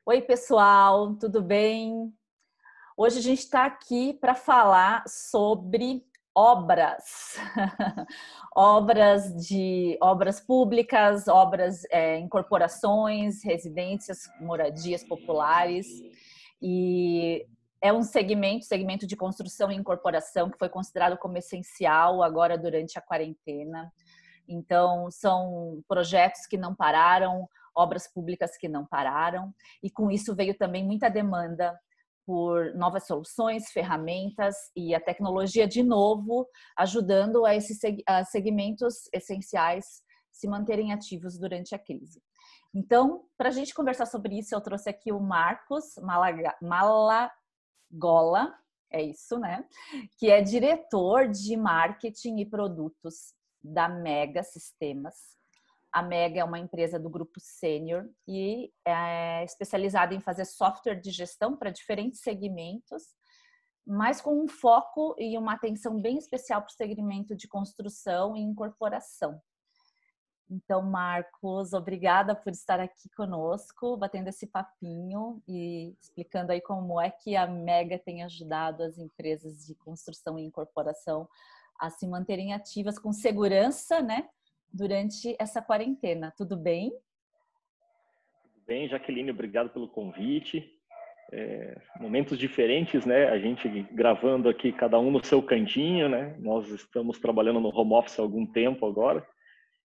Oi, pessoal, tudo bem? Hoje a gente está aqui para falar sobre obras, obras públicas, incorporações, residências, moradias populares. E é um segmento de construção e incorporação que foi considerado como essencial agora durante a quarentena. Então, são projetos que não pararam, obras públicas que não pararam, e com isso veio também muita demanda por novas soluções, ferramentas e a tecnologia, de novo, ajudando a esses segmentos essenciais se manterem ativos durante a crise. Então, para a gente conversar sobre isso, eu trouxe aqui o Marcos Malagola, é isso, né? Que é diretor de marketing e produtos da Mega Sistemas. A Mega é uma empresa do grupo Sênior e é especializada em fazer software de gestão para diferentes segmentos, mas com um foco e uma atenção bem especial para o segmento de construção e incorporação. Então, Marcos, obrigada por estar aqui conosco, batendo esse papinho e explicando aí como é que a Mega tem ajudado as empresas de construção e incorporação a se manterem ativas com segurança, né, durante essa quarentena. Tudo bem? Tudo bem, Jaqueline, obrigado pelo convite. Momentos diferentes, né? A gente gravando aqui, cada um no seu cantinho, né? Nós estamos trabalhando no home office há algum tempo agora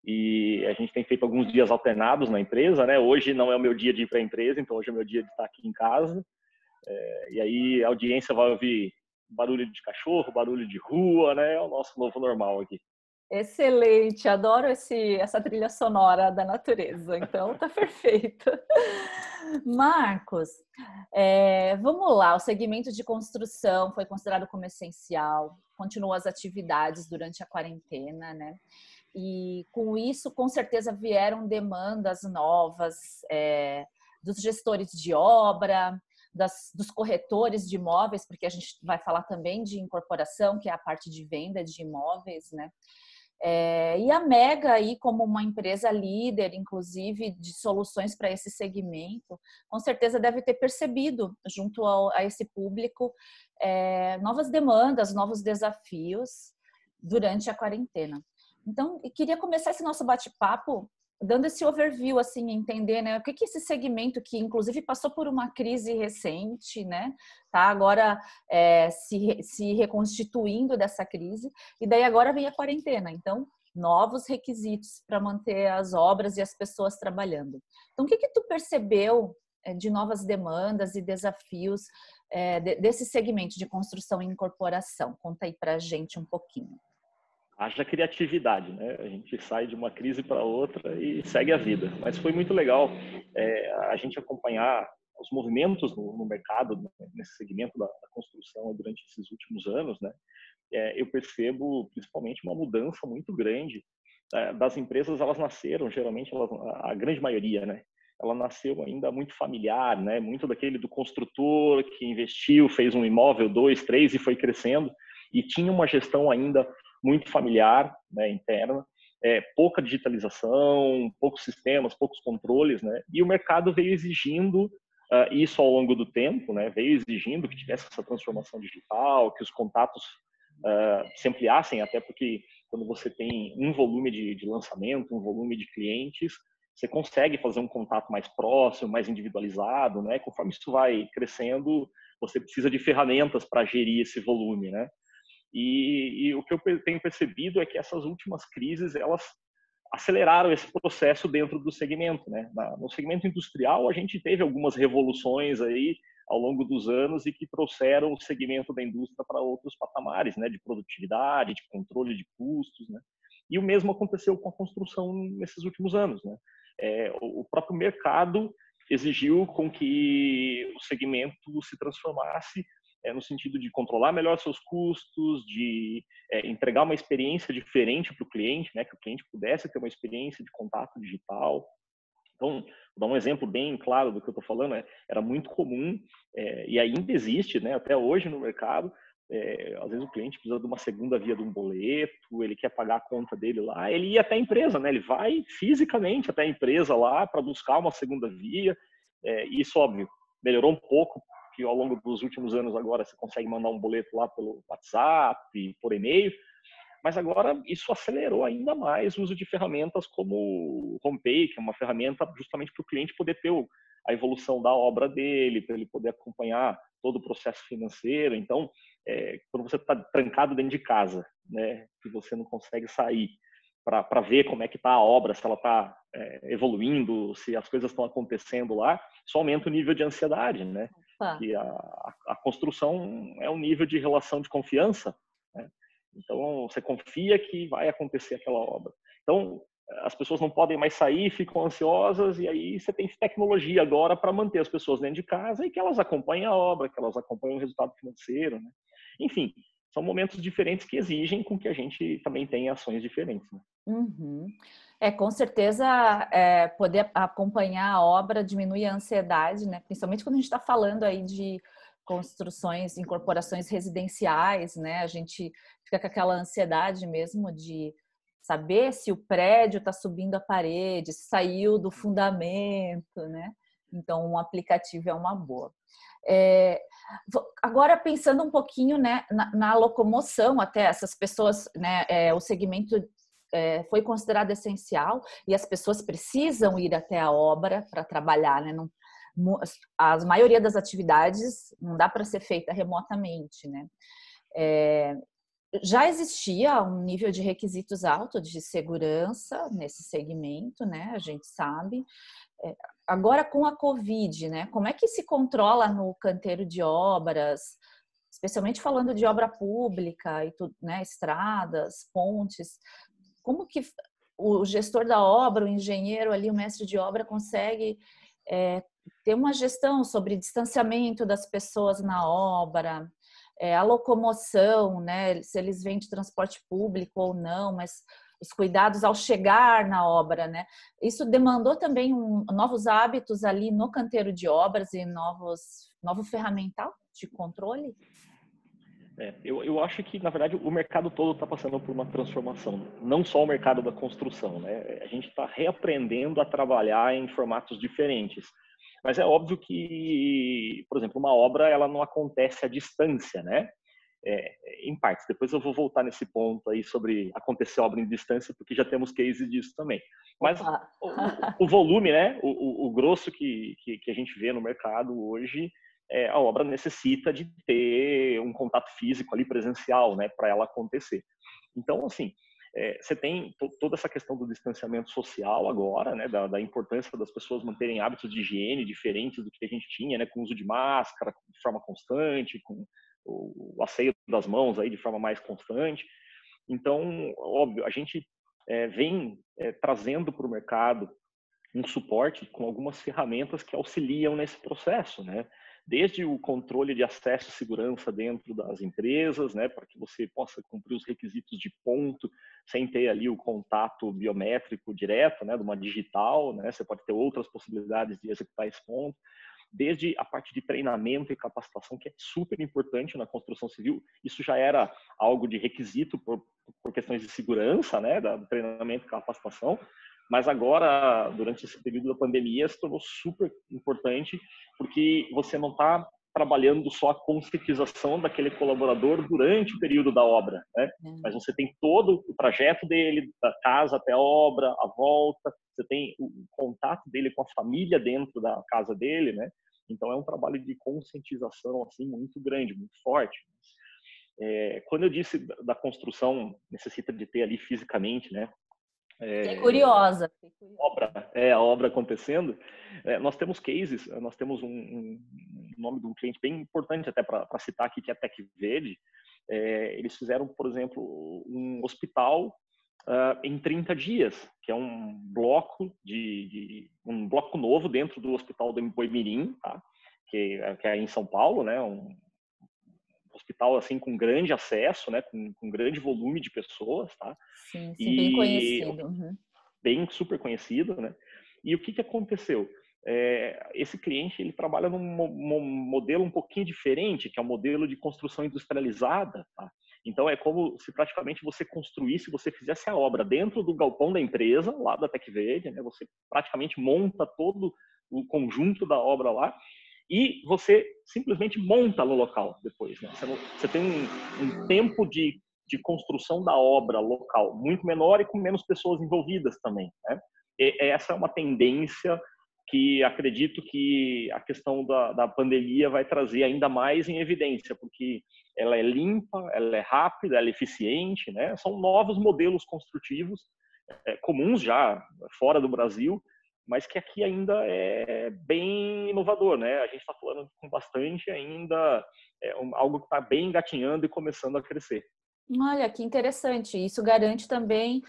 e a gente tem feito alguns dias alternados na empresa, né? Hoje não é o meu dia de ir para a empresa, então hoje é o meu dia de estar aqui em casa. E aí a audiência vai ouvir barulho de cachorro, barulho de rua, né? É o nosso novo normal aqui. Excelente, adoro essa trilha sonora da natureza, então tá perfeito. Marcos, vamos lá, o segmento de construção foi considerado como essencial, continuou as atividades durante a quarentena, né? E com isso, com certeza, vieram demandas novas dos gestores de obra, dos corretores de imóveis, porque a gente vai falar também de incorporação, que é a parte de venda de imóveis, né? E a Mega aí como uma empresa líder, inclusive de soluções para esse segmento, com certeza deve ter percebido junto a esse público novas demandas, novos desafios durante a quarentena. Então, eu queria começar esse nosso bate-papo dando esse overview, assim, entender, né, o que esse segmento que, inclusive, passou por uma crise recente, né, tá agora se reconstituindo dessa crise, e daí agora vem a quarentena. Então, novos requisitos para manter as obras e as pessoas trabalhando. Então, o que tu percebeu de novas demandas e desafios desse segmento de construção e incorporação? Conta aí para a gente um pouquinho. Haja criatividade, né? A gente sai de uma crise para outra e segue a vida. Mas foi muito legal a gente acompanhar os movimentos no mercado, nesse segmento da construção durante esses últimos anos, né? Eu percebo principalmente uma mudança muito grande das empresas. Elas nasceram, geralmente, a grande maioria, né? Ela nasceu ainda muito familiar, né? Muito daquele do construtor que investiu, fez um imóvel, 2, 3 e foi crescendo. E tinha uma gestão ainda muito familiar, né, interna, pouca digitalização, poucos sistemas, poucos controles, né? E o mercado veio exigindo isso ao longo do tempo, né? Veio exigindo que tivesse essa transformação digital, que os contatos se ampliassem, até porque quando você tem um volume de lançamento, um volume de clientes, você consegue fazer um contato mais próximo, mais individualizado, né? Conforme isso vai crescendo, você precisa de ferramentas para gerir esse volume, né? E o que eu tenho percebido é que essas últimas crises, elas aceleraram esse processo dentro do segmento, né? No segmento industrial, a gente teve algumas revoluções aí ao longo dos anos e que trouxeram o segmento da indústria para outros patamares, né? De produtividade, de controle de custos, né? E o mesmo aconteceu com a construção nesses últimos anos, né? O próprio mercado exigiu com que o segmento se transformasse no sentido de controlar melhor seus custos, de entregar uma experiência diferente para o cliente, né, que o cliente pudesse ter uma experiência de contato digital. Então, vou dar um exemplo bem claro do que eu estou falando. Era muito comum, e ainda existe, né, até hoje no mercado, às vezes o cliente precisa de uma segunda via de um boleto, ele quer pagar a conta dele lá, ele ia até a empresa, né, ele vai fisicamente até a empresa lá para buscar uma segunda via. Isso, óbvio, melhorou um pouco, que ao longo dos últimos anos agora você consegue mandar um boleto lá pelo WhatsApp, por e-mail, mas agora isso acelerou ainda mais o uso de ferramentas como o HomePay, que é uma ferramenta justamente para o cliente poder ter a evolução da obra dele, para ele poder acompanhar todo o processo financeiro. Então, quando você está trancado dentro de casa, né, que você não consegue sair para ver como é que está a obra, se ela está evoluindo, se as coisas estão acontecendo lá, isso aumenta o nível de ansiedade, né? Que a construção é um nível de relação de confiança, né? Então, você confia que vai acontecer aquela obra. Então, as pessoas não podem mais sair, ficam ansiosas, e aí você tem tecnologia agora para manter as pessoas dentro de casa e que elas acompanhem a obra, que elas acompanhem o resultado financeiro, né? Enfim, são momentos diferentes que exigem com que a gente também tenha ações diferentes, né? Uhum. Com certeza, poder acompanhar a obra diminui a ansiedade, né? Principalmente quando a gente está falando aí de construções, incorporações residenciais, né? A gente fica com aquela ansiedade mesmo de saber se o prédio está subindo a parede, se saiu do fundamento, né? Então, um aplicativo é uma boa. Agora, pensando um pouquinho, né, na locomoção, até essas pessoas, né, o segmento foi considerado essencial e as pessoas precisam ir até a obra para trabalhar, né? Não, a maioria das atividades não dá para ser feita remotamente, né? Já existia um nível de requisitos alto de segurança nesse segmento, né? A gente sabe. Agora, com a Covid, né? Como é que se controla no canteiro de obras, especialmente falando de obra pública e tudo, né? Estradas, pontes. Como que o gestor da obra, o engenheiro ali, o mestre de obra consegue ter uma gestão sobre distanciamento das pessoas na obra, a locomoção, né? Se eles vêm de transporte público ou não, mas os cuidados ao chegar na obra, né? Isso demandou também novos hábitos ali no canteiro de obras e novo ferramental de controle? Eu acho que, na verdade, o mercado todo está passando por uma transformação, não só o mercado da construção, né? A gente está reaprendendo a trabalhar em formatos diferentes. Mas é óbvio que, por exemplo, uma obra ela não acontece à distância, né? Em partes. Depois eu vou voltar nesse ponto aí sobre acontecer obra em distância, porque já temos cases disso também. Mas o volume, né? O grosso que a gente vê no mercado hoje, a obra necessita de ter um contato físico ali presencial, né, para ela acontecer. Então, assim, você tem toda essa questão do distanciamento social agora, né, da importância das pessoas manterem hábitos de higiene diferentes do que a gente tinha, né, com o uso de máscara de forma constante, com o asseio das mãos aí de forma mais constante. Então, óbvio, a gente vem trazendo para o mercado um suporte com algumas ferramentas que auxiliam nesse processo, né? Desde o controle de acesso e segurança dentro das empresas, né, para que você possa cumprir os requisitos de ponto sem ter ali o contato biométrico direto, né, de uma digital, né? Você pode ter outras possibilidades de executar esse ponto. Desde a parte de treinamento e capacitação, que é super importante na construção civil. Isso já era algo de requisito por questões de segurança, né, do treinamento e capacitação, mas agora, durante esse período da pandemia, se tornou super importante, porque você não está trabalhando só a conscientização daquele colaborador durante o período da obra, né? Mas você tem todo o trajeto dele, da casa até a obra, a volta, você tem o contato dele com a família dentro da casa dele, né? Então é um trabalho de conscientização assim muito grande, muito forte. Quando eu disse da construção necessita de ter ali fisicamente, né? Fiquei curiosa. A obra acontecendo, nós temos cases, nós temos um nome de um cliente bem importante até para citar aqui, que é a TecVed. Eles fizeram, por exemplo, um hospital em 30 dias, que é um bloco um bloco novo dentro do hospital do Boimirim, tá? que é em São Paulo, né? Um hospital assim com grande acesso, né? Com grande volume de pessoas, tá? Sim, bem conhecido. Bem super conhecido, né? E o que aconteceu? Esse cliente ele trabalha num modelo um pouquinho diferente, que é o modelo de construção industrializada, tá? Então é como se praticamente você construísse, você fizesse a obra dentro do galpão da empresa, lá da TecVed, né? Você praticamente monta todo o conjunto da obra lá, e você simplesmente monta no local depois, né? Você tem um tempo de construção da obra local muito menor e com menos pessoas envolvidas também, né? Essa é uma tendência que acredito que a questão da pandemia vai trazer ainda mais em evidência, porque ela é limpa, ela é rápida, ela é eficiente, né? São novos modelos construtivos, comuns já fora do Brasil, mas que aqui ainda é bem inovador, né? A gente está falando com bastante ainda, algo que está bem engatinhando e começando a crescer. Olha, que interessante. Isso garante também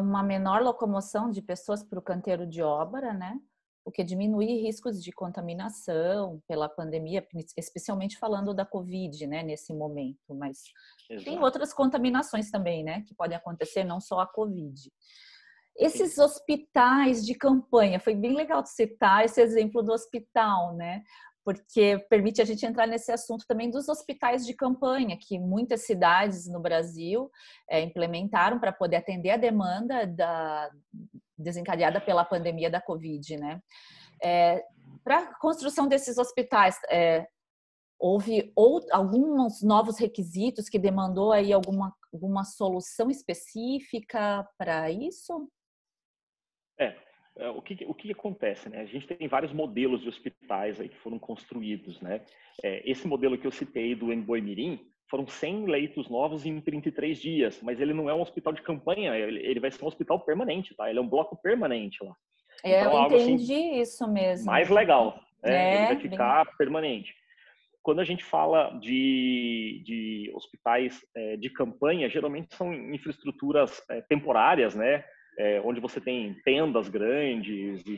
uma menor locomoção de pessoas para o canteiro de obra, né? O que diminui riscos de contaminação pela pandemia, especialmente falando da Covid, né, nesse momento. Mas tem Exato. outras contaminações também, né, que podem acontecer, não só a Covid. Esses Sim. hospitais de campanha, foi bem legal de citar esse exemplo do hospital, né? Porque permite a gente entrar nesse assunto também dos hospitais de campanha, que muitas cidades no Brasil implementaram para poder atender a demanda desencadeada pela pandemia da Covid, né? Para a construção desses hospitais, houve alguns novos requisitos que demandou aí alguma solução específica para isso? O que acontece, né? A gente tem vários modelos de hospitais aí que foram construídos, né? Esse modelo que eu citei do Embu-Mirim foram 100 leitos novos em 33 dias, mas ele não é um hospital de campanha, ele vai ser um hospital permanente, tá? Ele é um bloco permanente lá. Então, Eu algo assim entendi isso mesmo. mais legal, né? Ele vai Bem... ficar permanente. Quando a gente fala de hospitais de campanha, geralmente são infraestruturas temporárias, né? Onde você tem tendas grandes e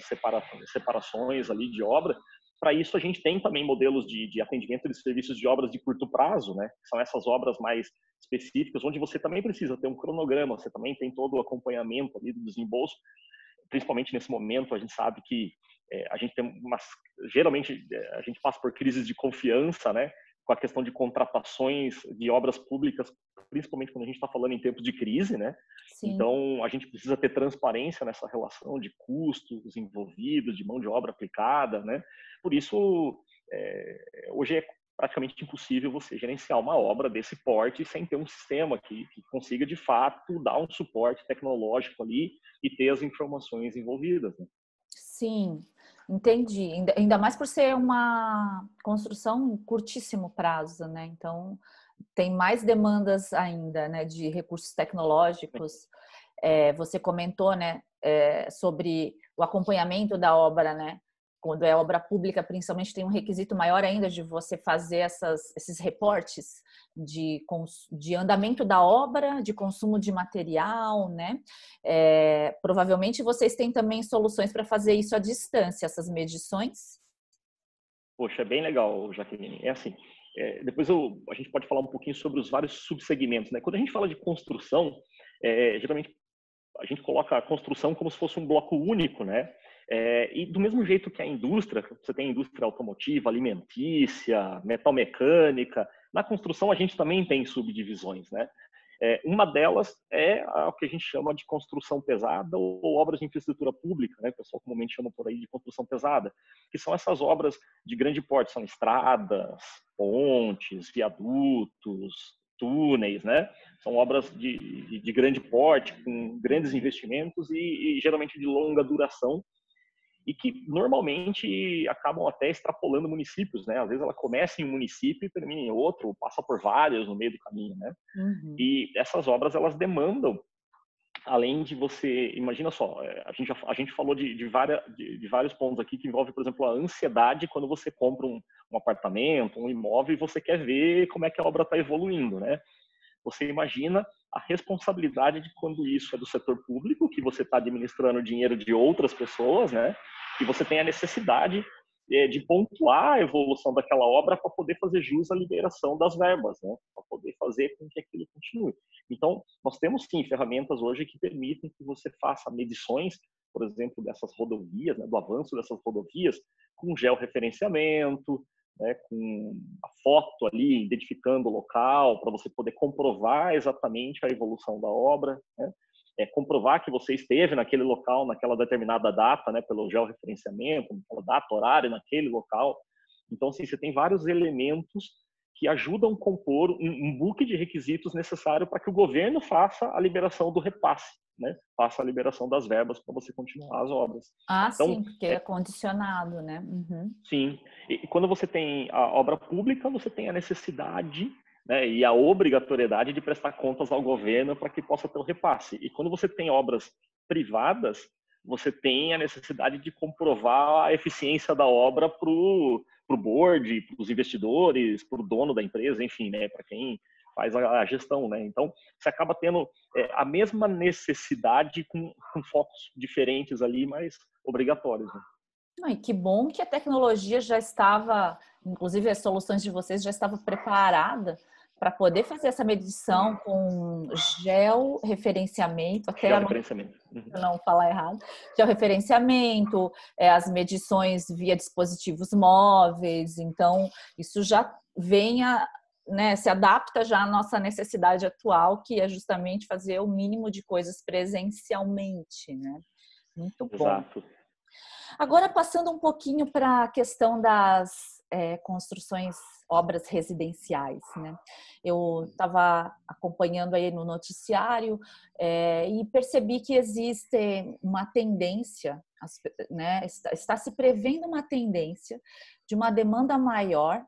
separações ali de obra. Para isso, a gente tem também modelos de atendimento de serviços de obras de curto prazo, né? São essas obras mais específicas, onde você também precisa ter um cronograma, você também tem todo o acompanhamento ali do desembolso. Principalmente nesse momento, a gente sabe que a gente tem geralmente a gente passa por crises de confiança, né? Com a questão de contratações de obras públicas, principalmente quando a gente está falando em tempos de crise, né? Sim. Então, a gente precisa ter transparência nessa relação de custos envolvidos, de mão de obra aplicada, né? Por isso, hoje é praticamente impossível você gerenciar uma obra desse porte sem ter um sistema que consiga, de fato, dar um suporte tecnológico ali e ter as informações envolvidas, né? Sim, entendi. Ainda mais por ser uma construção em curtíssimo prazo, né? Então, tem mais demandas ainda, né, de recursos tecnológicos. Você comentou, né, sobre o acompanhamento da obra, né? Quando é obra pública, principalmente, tem um requisito maior ainda de você fazer esses reportes de andamento da obra, de consumo de material, né? Provavelmente vocês têm também soluções para fazer isso à distância, essas medições? Poxa, é bem legal, Jaqueline. É assim, depois a gente pode falar um pouquinho sobre os vários subsegmentos, né? Quando a gente fala de construção, geralmente a gente coloca a construção como se fosse um bloco único, né? E do mesmo jeito que a indústria, você tem a indústria automotiva, alimentícia, metal mecânica, na construção a gente também tem subdivisões, né? Uma delas é o que a gente chama de construção pesada ou obras de infraestrutura pública, né? O pessoal comumente chama por aí de construção pesada, que são essas obras de grande porte, são estradas, pontes, viadutos, túneis, né? São obras de grande porte, com grandes investimentos e geralmente de longa duração, e que normalmente acabam até extrapolando municípios, né? Às vezes ela começa em um município e termina em outro, passa por vários no meio do caminho, né? Uhum. E essas obras, elas demandam, além de você, imagina só, a gente falou de vários pontos aqui que envolve, por exemplo, a ansiedade quando você compra um apartamento, um imóvel e você quer ver como é que a obra está evoluindo, né? Você imagina a responsabilidade de quando isso é do setor público, que você está administrando o dinheiro de outras pessoas, né? E você tem a necessidade de pontuar a evolução daquela obra para poder fazer jus à liberação das verbas, né? Para poder fazer com que aquilo continue. Então, nós temos sim ferramentas hoje que permitem que você faça medições, por exemplo, dessas rodovias, né? Do avanço dessas rodovias, com georreferenciamento, né, com a foto ali, identificando o local, para você poder comprovar exatamente a evolução da obra, né? comprovar que você esteve naquele local, naquela determinada data, né, pelo georreferenciamento, naquela data, horário, naquele local. Então, assim, você tem vários elementos que ajudam a compor um book de requisitos necessário para que o governo faça a liberação do repasse, né? Faça a liberação das verbas para você continuar as obras. Ah, Então, sim, porque é condicionado, né? Uhum. sim. E quando você tem a obra pública, você tem a necessidade, né, e a obrigatoriedade de prestar contas ao governo para que possa ter o repasse. E quando você tem obras privadas, você tem a necessidade de comprovar a eficiência da obra para o board, para os investidores, para o dono da empresa, enfim, né, para quem faz a gestão, né? Então, você acaba tendo a mesma necessidade com focos diferentes ali, mas obrigatórios, né? E que bom que a tecnologia já estava, inclusive as soluções de vocês já estavam preparadas para poder fazer essa medição com georreferenciamento, até Georreferenciamento. não falar errado, georreferenciamento, as medições via dispositivos móveis, então isso já vem né, se adapta já à nossa necessidade atual, que é justamente fazer o mínimo de coisas presencialmente, né? Muito bom. Exato. Agora, passando um pouquinho para a questão das construções, obras residenciais, né? Eu estava acompanhando aí no noticiário e percebi que existe uma tendência, né? Está se prevendo uma tendência de uma demanda maior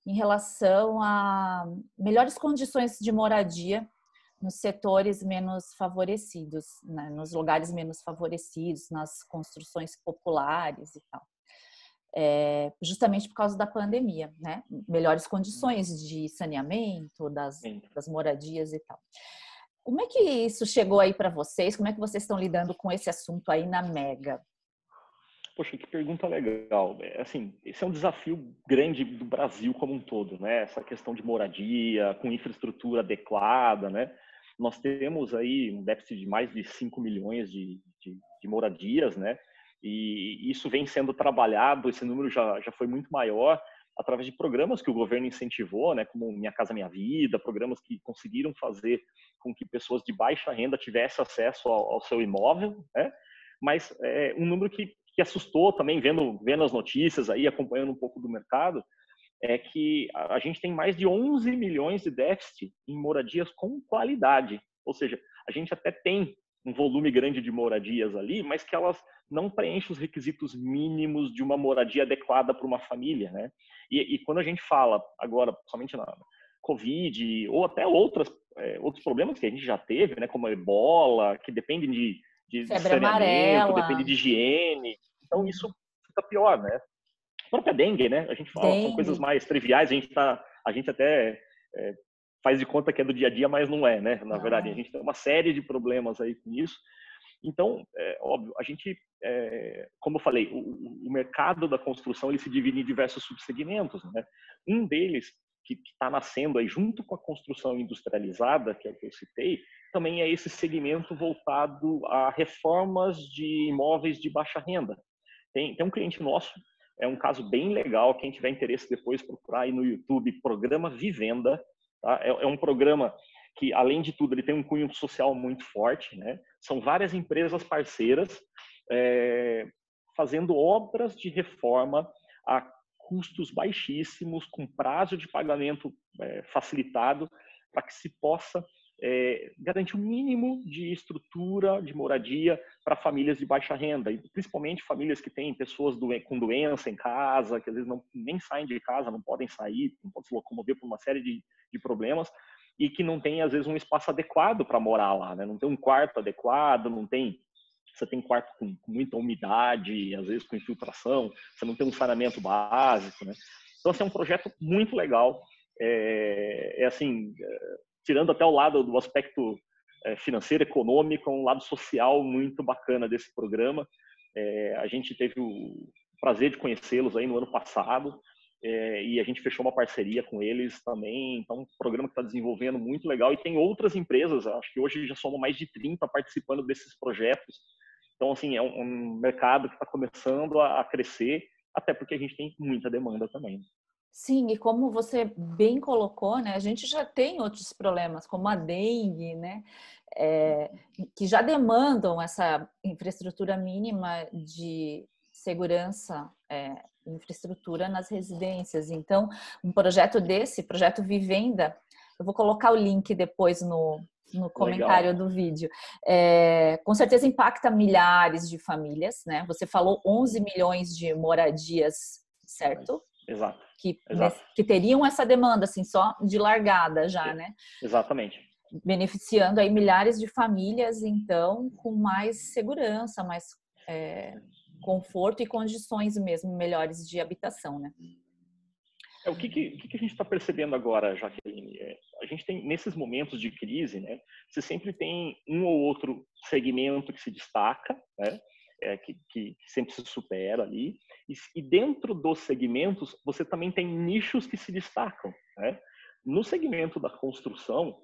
em relação a melhores condições de moradia nos setores menos favorecidos, né? Nos lugares menos favorecidos, nas construções populares e tal. Justamente por causa da pandemia, né? Melhores condições de saneamento das moradias e tal. Como é que isso chegou aí para vocês? Como é que vocês estão lidando com esse assunto aí na Mega? Poxa, que pergunta legal. Assim, esse é um desafio grande do Brasil como um todo, né? Essa questão de moradia, com infraestrutura adequada, né? Nós temos aí um déficit de mais de 5 milhões de moradias, né? E isso vem sendo trabalhado, esse número já foi muito maior, através de programas que o governo incentivou, né? Como Minha Casa Minha Vida, programas que conseguiram fazer com que pessoas de baixa renda tivessem acesso ao seu imóvel, né? Mas um número que assustou também, vendo as notícias aí, acompanhando um pouco do mercado, é que a gente tem mais de 11 milhões de déficit em moradias com qualidade. Ou seja, a gente até tem um volume grande de moradias ali, mas que elas não preenchem os requisitos mínimos de uma moradia adequada para uma família, né? E quando a gente fala agora, somente na Covid, ou até outros problemas que a gente já teve, né, como a ebola, que dependem de Febre saneamento, amarela. depende de higiene, então isso fica pior, né? A própria dengue, né? A gente fala, são coisas Dengue. mais triviais, a gente até faz de conta que é do dia a dia, mas não é, né? Na Não verdade, a é. gente tem uma série de problemas aí com isso. Então, óbvio, a gente, como eu falei, o mercado da construção ele se divide em diversos subsegmentos, né? Um deles que está nascendo aí junto com a construção industrializada, que é o que eu citei, também é esse segmento voltado a reformas de imóveis de baixa renda. Tem um cliente nosso, é um caso bem legal, quem tiver interesse depois procurar aí no YouTube, Programa Vivenda, tá? É um programa que, além de tudo, ele tem um cunho social muito forte, né? São várias empresas parceiras fazendo obras de reforma a custos baixíssimos, com prazo de pagamento facilitado, para que se possa garantir o mínimo de estrutura, de moradia para famílias de baixa renda, e principalmente famílias que têm pessoas com doença em casa, que às vezes nem saem de casa, não podem sair, não podem se locomover por uma série de problemas, e que não tem, às vezes, um espaço adequado para morar lá, né? Não tem um quarto adequado, você tem quarto com muita umidade, às vezes com infiltração, você não tem um saneamento básico, né? Então, assim, é um projeto muito legal, assim, tirando até o lado do aspecto financeiro, econômico, um lado social muito bacana desse programa. A gente teve o prazer de conhecê-los aí no ano passado, e a gente fechou uma parceria com eles também. Então, um programa que está desenvolvendo muito legal, e tem outras empresas, acho que hoje já somam mais de 30 participando desses projetos. Então, assim, é um mercado que está começando a crescer, até porque a gente tem muita demanda também. Sim, e como você bem colocou, né? A gente já tem outros problemas, como a dengue, né? que já demandam essa infraestrutura mínima de segurança, infraestrutura nas residências. Então, um projeto desse, projeto Vivenda, eu vou colocar o link depois no comentário Legal. do vídeo. Com certeza impacta milhares de famílias, né? Você falou 11 milhões de moradias, certo? Exato. Que teriam essa demanda, assim, só de largada já, né? Exatamente. Beneficiando aí milhares de famílias, então, com mais segurança, mais conforto e condições mesmo melhores de habitação, né? O que a gente está percebendo agora, Jaqueline? A gente tem, nesses momentos de crise, né, você sempre tem um ou outro segmento que se destaca, né, que sempre se supera ali, e dentro dos segmentos, você também tem nichos que se destacam, né? No segmento da construção,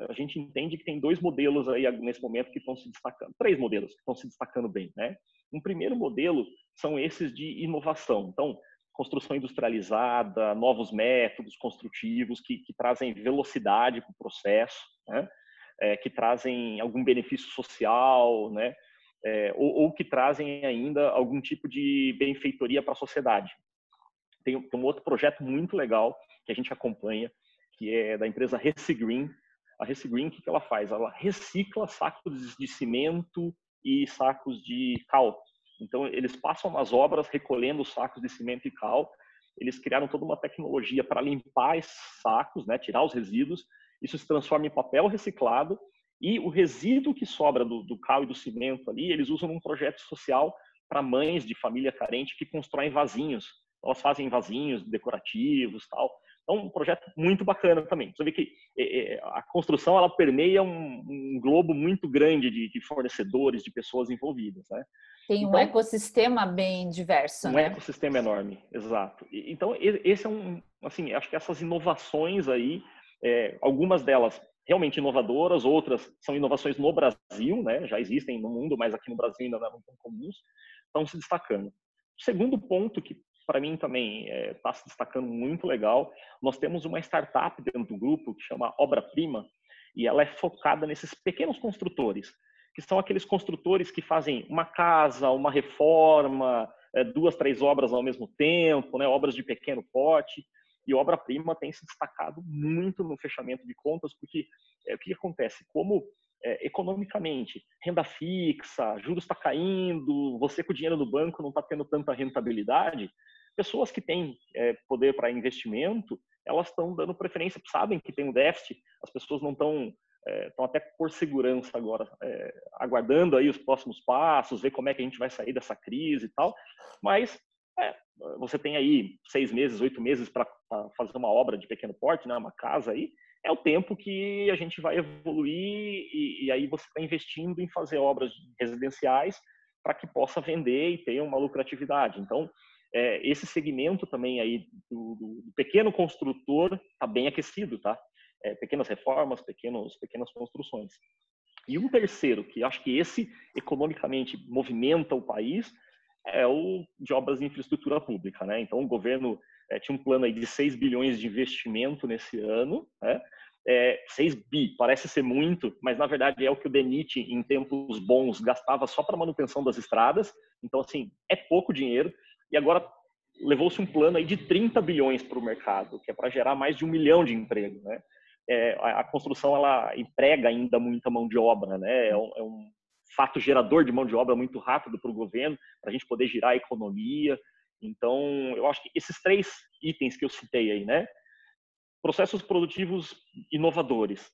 a gente entende que tem dois modelos aí nesse momento que estão se destacando, três modelos que estão se destacando bem, né? Um primeiro modelo são esses de inovação. Então, construção industrializada, novos métodos construtivos que trazem velocidade para o processo, né? Que trazem algum benefício social, né? Ou que trazem ainda algum tipo de benfeitoria para a sociedade. Tem um outro projeto muito legal que a gente acompanha, que é da empresa Recigreen. A Recigreen, o que ela faz? Ela recicla sacos de cimento e sacos de cal. Então, eles passam nas obras recolhendo os sacos de cimento e cal. Eles criaram toda uma tecnologia para limpar esses sacos, né, tirar os resíduos. Isso se transforma em papel reciclado. E o resíduo que sobra do cal e do cimento ali, eles usam num projeto social para mães de família carente que constroem vasinhos. Elas fazem vasinhos decorativos, tal. Então, um projeto muito bacana também. Você vê que a construção ela permeia um globo muito grande de fornecedores, de pessoas envolvidas, né? Tem um ecossistema bem diverso, né? Um ecossistema enorme, exato. Então, esse é assim, acho que essas inovações aí, algumas delas realmente inovadoras, outras são inovações no Brasil, né? Já existem no mundo, mas aqui no Brasil ainda não são comuns, estão se destacando. O segundo ponto que para mim também está se destacando muito legal, nós temos uma startup dentro do grupo que chama Obra Prima, e ela é focada nesses pequenos construtores, que são aqueles construtores que fazem uma casa, uma reforma, 2, 3 obras ao mesmo tempo, né, obras de pequeno porte, e a Obra Prima tem se destacado muito no fechamento de contas, porque o que acontece? Como economicamente, renda fixa, juros está caindo, você com o dinheiro no banco não está tendo tanta rentabilidade, pessoas que têm poder para investimento, elas estão dando preferência, sabem que tem um déficit, as pessoas não estão até por segurança agora, aguardando aí os próximos passos, ver como é que a gente vai sair dessa crise e tal, mas você tem aí 6 meses, 8 meses para fazer uma obra de pequeno porte, né, uma casa aí, é o tempo que a gente vai evoluir e aí você está investindo em fazer obras residenciais para que possa vender e ter uma lucratividade. Então, esse segmento também aí do pequeno construtor está bem aquecido, tá? Pequenas reformas, pequenas construções. E um terceiro, que acho que esse economicamente movimenta o país, é o de obras de infraestrutura pública, né? Então, o governo tinha um plano aí de 6 bilhões de investimento nesse ano, né? 6 bi, parece ser muito, mas na verdade é o que o DENIT, em tempos bons, gastava só para manutenção das estradas. Então, assim, é pouco dinheiro. E agora levou-se um plano aí de 30 bilhões para o mercado, que é para gerar mais de 1 milhão de empregos, né? A construção, ela emprega ainda muita mão de obra, né? É um fato gerador de mão de obra muito rápido para o governo, para a gente poder girar a economia. Então, eu acho que esses 3 itens que eu citei aí, né? Processos produtivos inovadores,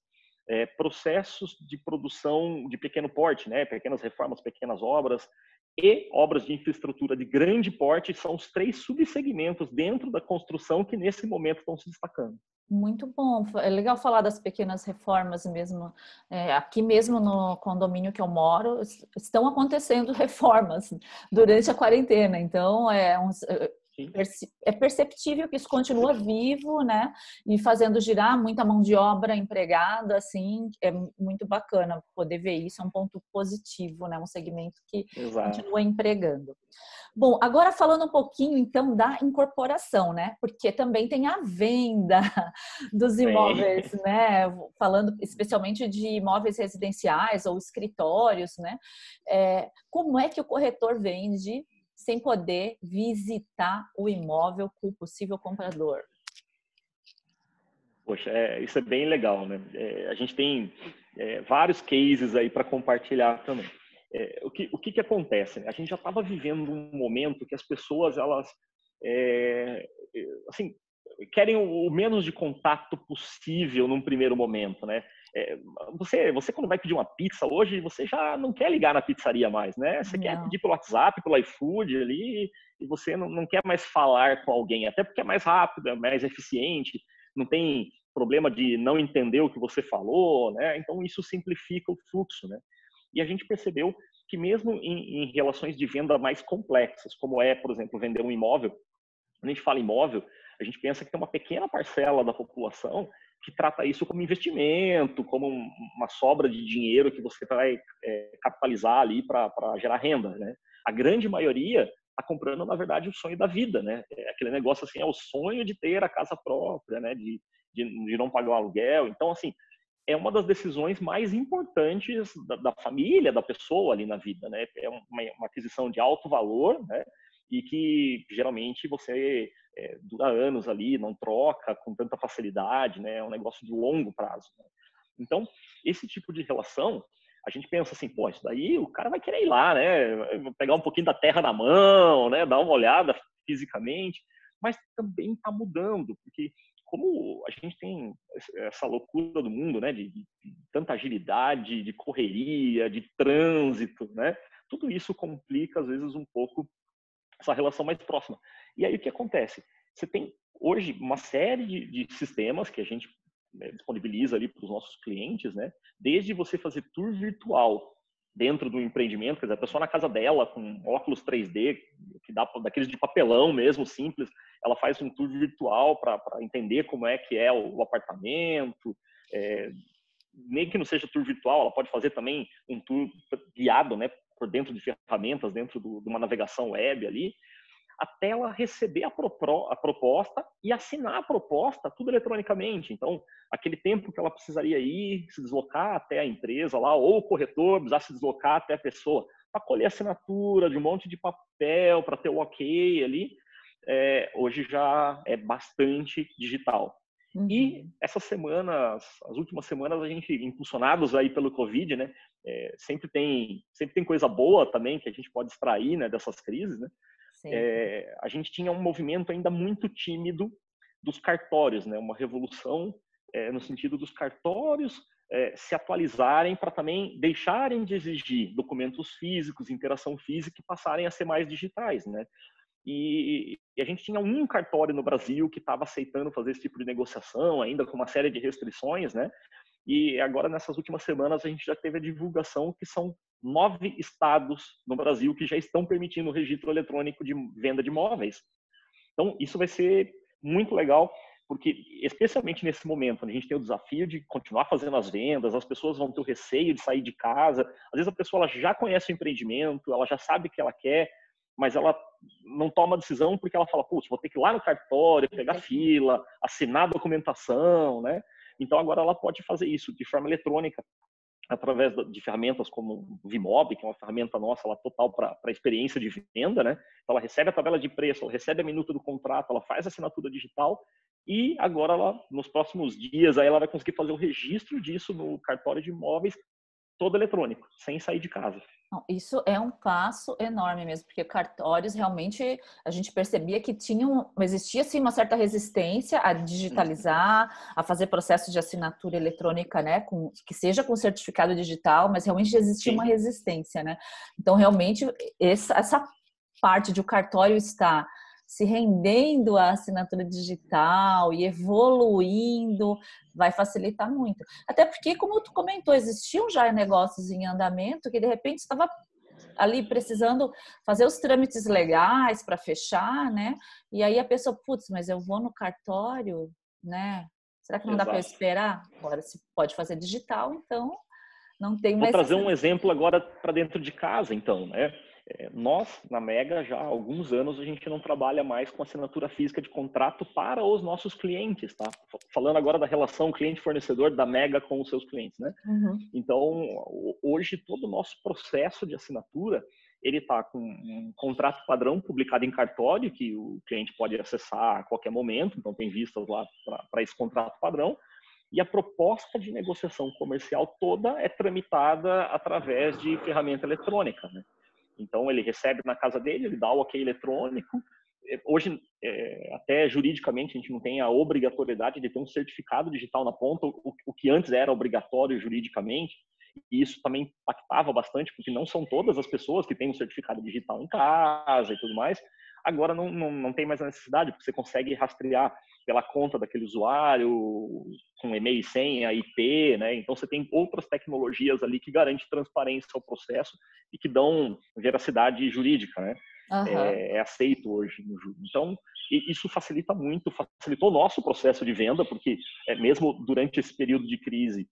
processos de produção de pequeno porte, né? Pequenas reformas, pequenas obras, e obras de infraestrutura de grande porte são os 3 subsegmentos dentro da construção que nesse momento estão se destacando. Muito bom, é legal falar das pequenas reformas mesmo. Aqui mesmo no condomínio que eu moro, estão acontecendo reformas durante a quarentena. Então, Sim. É perceptível que isso continua vivo, né? E fazendo girar muita mão de obra empregada, assim, é muito bacana poder ver isso, é um ponto positivo, né? Um segmento que Exato. continua empregando. Bom, agora falando um pouquinho, então, da incorporação, né? Porque também tem a venda dos imóveis, Tem. né? Falando especialmente de imóveis residenciais ou escritórios, né? Como é que o corretor vende sem poder visitar o imóvel com o possível comprador? Poxa, isso é bem legal, né? A gente tem vários cases aí para compartilhar também. O que acontece? Né? A gente já estava vivendo um momento que as pessoas, elas, assim, querem o menos de contato possível num primeiro momento, né? Você quando vai pedir uma pizza hoje, você já não quer ligar na pizzaria mais, né? Você quer Não, pedir pelo WhatsApp, pelo iFood ali, e você não quer mais falar com alguém, até porque é mais rápido, é mais eficiente, não tem problema de não entender o que você falou, né? Então isso simplifica o fluxo, né? E a gente percebeu que mesmo em relações de venda mais complexas, como por exemplo, vender um imóvel, quando a gente fala imóvel, a gente pensa que tem uma pequena parcela da população que trata isso como investimento, como uma sobra de dinheiro que você vai capitalizar ali para gerar renda, né? A grande maioria está comprando, na verdade, o sonho da vida, né? Aquele negócio assim, é o sonho de ter a casa própria, né? De não pagar o aluguel. Então, assim, é uma das decisões mais importantes da família, da pessoa ali na vida, né? É uma aquisição de alto valor, né? E que geralmente você dura anos ali, não troca com tanta facilidade, né? É um negócio de longo prazo, né? Então, esse tipo de relação, a gente pensa assim, pô, isso daí o cara vai querer ir lá, né? Pegar um pouquinho da terra na mão, né? Dar uma olhada fisicamente, mas também está mudando, porque como a gente tem essa loucura do mundo, né, de tanta agilidade, de correria, de trânsito, né, tudo isso complica às vezes um pouco essa relação mais próxima. E aí o que acontece? Você tem hoje uma série de sistemas que a gente disponibiliza ali para os nossos clientes, né, desde você fazer tour virtual dentro do empreendimento, quer dizer, a pessoa na casa dela com óculos 3D, que dá daqueles de papelão mesmo, simples, ela faz um tour virtual para entender como é que é o apartamento, nem que não seja tour virtual, ela pode fazer também um tour guiado, né, por dentro de ferramentas, dentro de uma navegação web ali, até ela receber a proposta e assinar a proposta, tudo eletronicamente. Então, aquele tempo que ela precisaria ir, se deslocar até a empresa lá, ou o corretor precisar se deslocar até a pessoa, para colher assinatura de um monte de papel, para ter o ok ali, hoje já é bastante digital. E Uhum. essas semanas, as últimas semanas, a gente, impulsionados aí pelo Covid, né, sempre tem coisa boa também que a gente pode extrair, né, dessas crises, né? Sempre. A gente tinha um movimento ainda muito tímido dos cartórios, né? Uma revolução no sentido dos cartórios se atualizarem para também deixarem de exigir documentos físicos, interação física e passarem a ser mais digitais, né? E a gente tinha um cartório no Brasil que estava aceitando fazer esse tipo de negociação, ainda com uma série de restrições, né? E agora, nessas últimas semanas, a gente já teve a divulgação que são 9 estados no Brasil que já estão permitindo o registro eletrônico de venda de imóveis. Então, isso vai ser muito legal, porque, especialmente nesse momento, a gente tem o desafio de continuar fazendo as vendas, as pessoas vão ter o receio de sair de casa. Às vezes a pessoa ela já conhece o empreendimento, ela já sabe o que ela quer, mas ela não toma decisão porque ela fala, putz, vou ter que ir lá no cartório, pegar fila, assinar a documentação, né? Então, agora ela pode fazer isso de forma eletrônica, através de ferramentas como o Vimob, que é uma ferramenta nossa lá total para a experiência de venda, né? Então, ela recebe a tabela de preço, ela recebe a minuta do contrato, ela faz a assinatura digital e agora, nos próximos dias, aí ela vai conseguir fazer o registro disso no cartório de imóveis todo eletrônico, sem sair de casa. Isso é um passo enorme mesmo, porque cartórios realmente a gente percebia que existia sim uma certa resistência a digitalizar, a fazer processos de assinatura eletrônica, né, que seja com certificado digital, mas realmente existia uma Sim. resistência, né? Então realmente essa parte de o cartório estar se rendendo à assinatura digital e evoluindo vai facilitar muito. Até porque, como tu comentou, existiam já negócios em andamento que de repente estava ali precisando fazer os trâmites legais para fechar, né? E aí a pessoa, putz, mas eu vou no cartório, né? Será que não dá para eu Exato. esperar? Agora, se pode fazer digital, então não tem Vou mais trazer essa... um exemplo agora para dentro de casa, então, né? Nós, na Mega, já há alguns anos, a gente não trabalha mais com assinatura física de contrato para os nossos clientes, tá? Falando agora da relação cliente-fornecedor da Mega com os seus clientes, né? Uhum. Então, hoje, todo o nosso processo de assinatura, ele está com um contrato padrão publicado em cartório, que o cliente pode acessar a qualquer momento, então tem vistas lá para esse contrato padrão, e a proposta de negociação comercial toda é tramitada através de ferramenta eletrônica, né? Então, ele recebe na casa dele, ele dá o ok eletrônico. Hoje, até juridicamente, a gente não tem a obrigatoriedade de ter um certificado digital na ponta, o que antes era obrigatório juridicamente. E isso também impactava bastante, porque não são todas as pessoas que têm um certificado digital em casa e tudo mais. Agora não tem mais a necessidade, porque você consegue rastrear pela conta daquele usuário, com e-mail e senha, IP, né? Então você tem outras tecnologias ali que garantem transparência ao processo e que dão veracidade jurídica, né? Uhum. É aceito hoje no júri. Então, isso facilita muito, facilitou o nosso processo de venda, porque mesmo durante esse período de crise,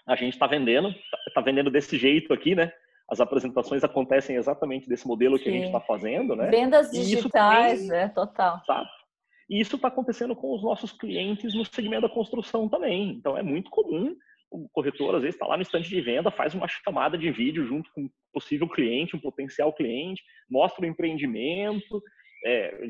a gente está vendendo desse jeito aqui, né? As apresentações acontecem exatamente desse modelo que a gente está Sim. fazendo, né? Vendas E isso digitais, também, total. sabe? E isso está acontecendo com os nossos clientes no segmento da construção também. Então, é muito comum o corretor, às vezes, está lá no estande de venda, faz uma chamada de vídeo junto com um possível cliente, um potencial cliente, mostra o empreendimento,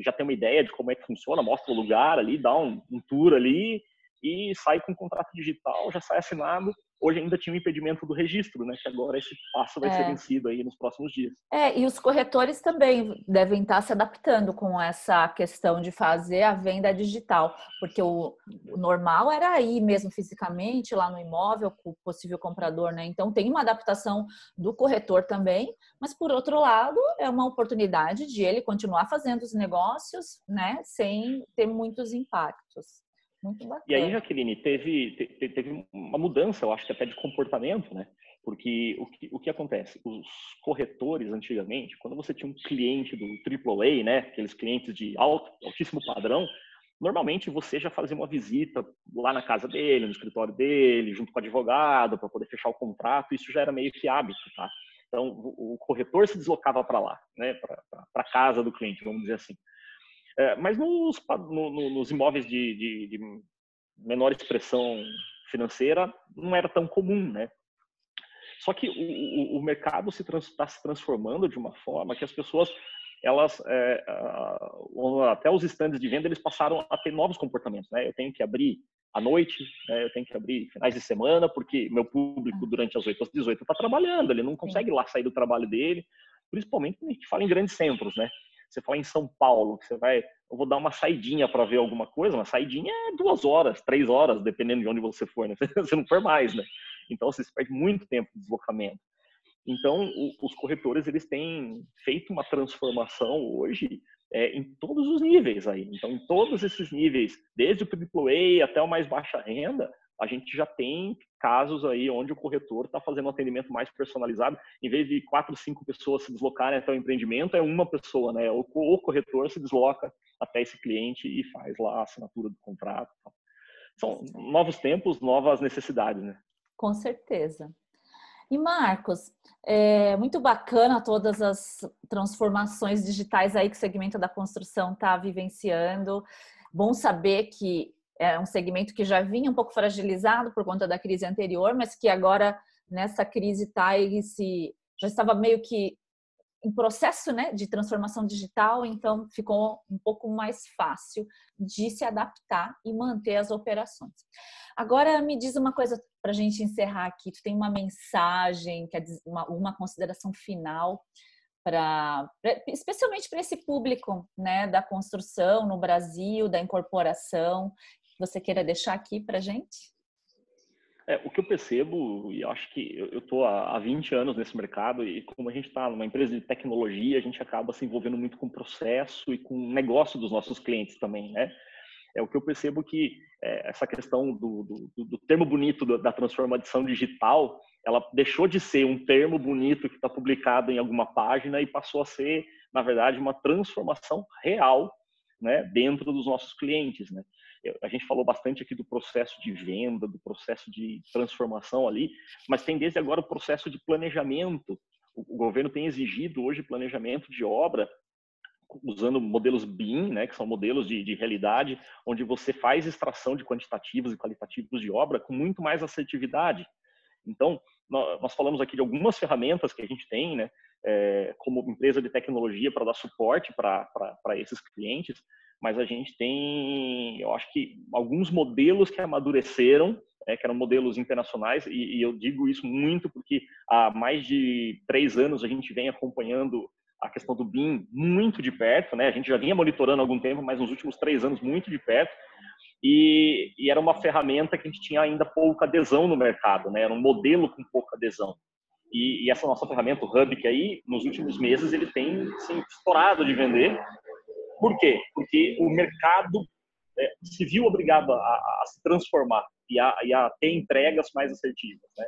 já tem uma ideia de como é que funciona, mostra o lugar ali, dá um tour ali e sai com um contrato digital, já sai assinado. Hoje ainda tinha o impedimento do registro, né? Que agora esse passo vai ser vencido aí nos próximos dias. E os corretores também devem estar se adaptando com essa questão de fazer a venda digital, porque o normal era ir mesmo fisicamente lá no imóvel com o possível comprador, né? Então tem uma adaptação do corretor também, mas por outro lado é uma oportunidade de ele continuar fazendo os negócios, né? Sem ter muitos impactos. Muito E aí, bacana. Jaqueline, teve uma mudança, eu acho que até de comportamento, né? Porque o que acontece? Os corretores, antigamente, quando você tinha um cliente do AAA, né? Aqueles clientes de altíssimo padrão, normalmente você já fazia uma visita lá na casa dele, no escritório dele, junto com o advogado, para poder fechar o contrato. Isso já era meio que hábito, tá? Então, o corretor se deslocava para lá, né? Para a casa do cliente, vamos dizer assim. Mas nos imóveis de menor expressão financeira não era tão comum, né? Só que o mercado está se transformando de uma forma que as pessoas, elas, até os estandes de venda, eles passaram a ter novos comportamentos, né? Eu tenho que abrir à noite, né? Eu tenho que abrir finais de semana, porque meu público durante as 8 às 18 está trabalhando, ele não consegue lá sair do trabalho dele, principalmente quando a gente fala em grandes centros, né? Você fala em São Paulo, que você vai, eu vou dar uma saidinha para ver alguma coisa, uma saidinha é 2 horas, 3 horas, dependendo de onde você for, né? Você não for mais, né? Então, você perde muito tempo de deslocamento. Então, os corretores, eles têm feito uma transformação hoje em todos os níveis aí. Então, em todos esses níveis, desde o AAA até o mais baixa renda, a gente já tem casos aí onde o corretor está fazendo um atendimento mais personalizado. Em vez de 4, 5 pessoas se deslocarem até o empreendimento, é uma pessoa, né? O corretor se desloca até esse cliente e faz lá a assinatura do contrato. São novos tempos, novas necessidades, né? Com certeza. E Marcos, é muito bacana todas as transformações digitais aí que o segmento da construção está vivenciando. Bom saber que é um segmento que já vinha um pouco fragilizado por conta da crise anterior, mas que agora nessa crise já estava meio que em processo, né, de transformação digital, então ficou um pouco mais fácil de se adaptar e manter as operações. Agora me diz uma coisa para a gente encerrar aqui. Tu tem uma mensagem, uma consideração final especialmente para esse público, né, da construção no Brasil, da incorporação, que você queira deixar aqui para a gente? O que eu percebo, e acho que eu estou há 20 anos nesse mercado, e como a gente está numa empresa de tecnologia, a gente acaba se envolvendo muito com o processo e com o negócio dos nossos clientes também, né? O que eu percebo que essa questão do termo bonito da transformação digital, ela deixou de ser um termo bonito que está publicado em alguma página e passou a ser, na verdade, uma transformação real, né, dentro dos nossos clientes, né? A gente falou bastante aqui do processo de venda, do processo de transformação ali, mas tem desde agora o processo de planejamento. O governo tem exigido hoje planejamento de obra usando modelos BIM, né, que são modelos de realidade, onde você faz extração de quantitativos e qualitativos de obra com muito mais assertividade. Então, nós falamos aqui de algumas ferramentas que a gente tem, né, como empresa de tecnologia para dar suporte para esses clientes, mas a gente tem, eu acho que alguns modelos que amadureceram, que eram modelos internacionais, e eu digo isso muito porque há mais de 3 anos a gente vem acompanhando a questão do BIM muito de perto, né? A gente já vinha monitorando há algum tempo, mas nos últimos 3 anos muito de perto, e era uma ferramenta que a gente tinha ainda pouca adesão no mercado, né? Era um modelo com pouca adesão. E essa nossa ferramenta, o Hub, que aí nos últimos meses ele tem assim, estourado de vender. Por quê? Porque o mercado se viu obrigado a se transformar e a ter entregas mais assertivas, né?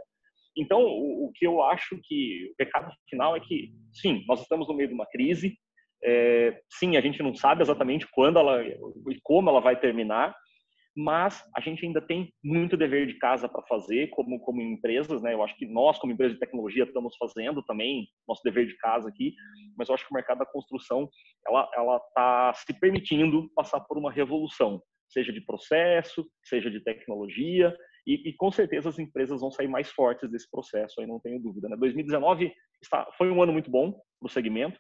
Então, o que eu acho que o recado final é que, sim, nós estamos no meio de uma crise, sim, a gente não sabe exatamente quando ela e como ela vai terminar, mas a gente ainda tem muito dever de casa para fazer como empresas, né? Eu acho que nós, como empresa de tecnologia, estamos fazendo também nosso dever de casa aqui, mas eu acho que o mercado da construção, ela está se permitindo passar por uma revolução, seja de processo, seja de tecnologia, e com certeza as empresas vão sair mais fortes desse processo, aí não tenho dúvida, né? 2019 foi um ano muito bom para o segmento,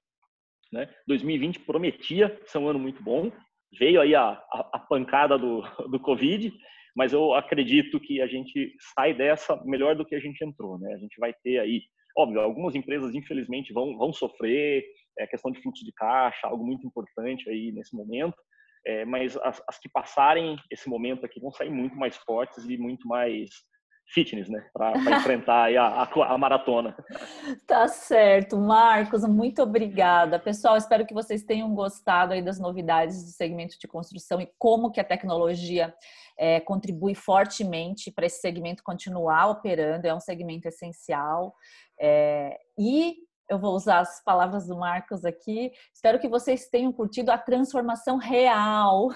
né? 2020 prometia ser um ano muito bom, veio aí a pancada do Covid, mas eu acredito que a gente sai dessa melhor do que a gente entrou, né? A gente vai ter aí, óbvio, algumas empresas infelizmente vão sofrer, questão de fluxo de caixa, algo muito importante aí nesse momento, mas as que passarem esse momento aqui vão sair muito mais fortes e muito mais fitness, né? Para enfrentar aí a maratona. Tá certo, Marcos, muito obrigada. Pessoal, espero que vocês tenham gostado aí das novidades do segmento de construção e como que a tecnologia contribui fortemente para esse segmento continuar operando, é um segmento essencial. E eu vou usar as palavras do Marcos aqui. Espero que vocês tenham curtido a transformação real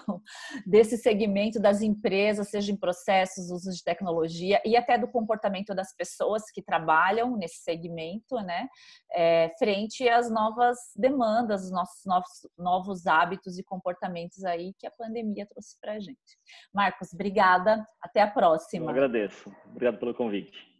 desse segmento das empresas, seja em processos, uso de tecnologia e até do comportamento das pessoas que trabalham nesse segmento, né? Frente às novas demandas, os nossos novos hábitos e comportamentos aí que a pandemia trouxe para a gente. Marcos, obrigada. Até a próxima. Eu agradeço. Obrigado pelo convite.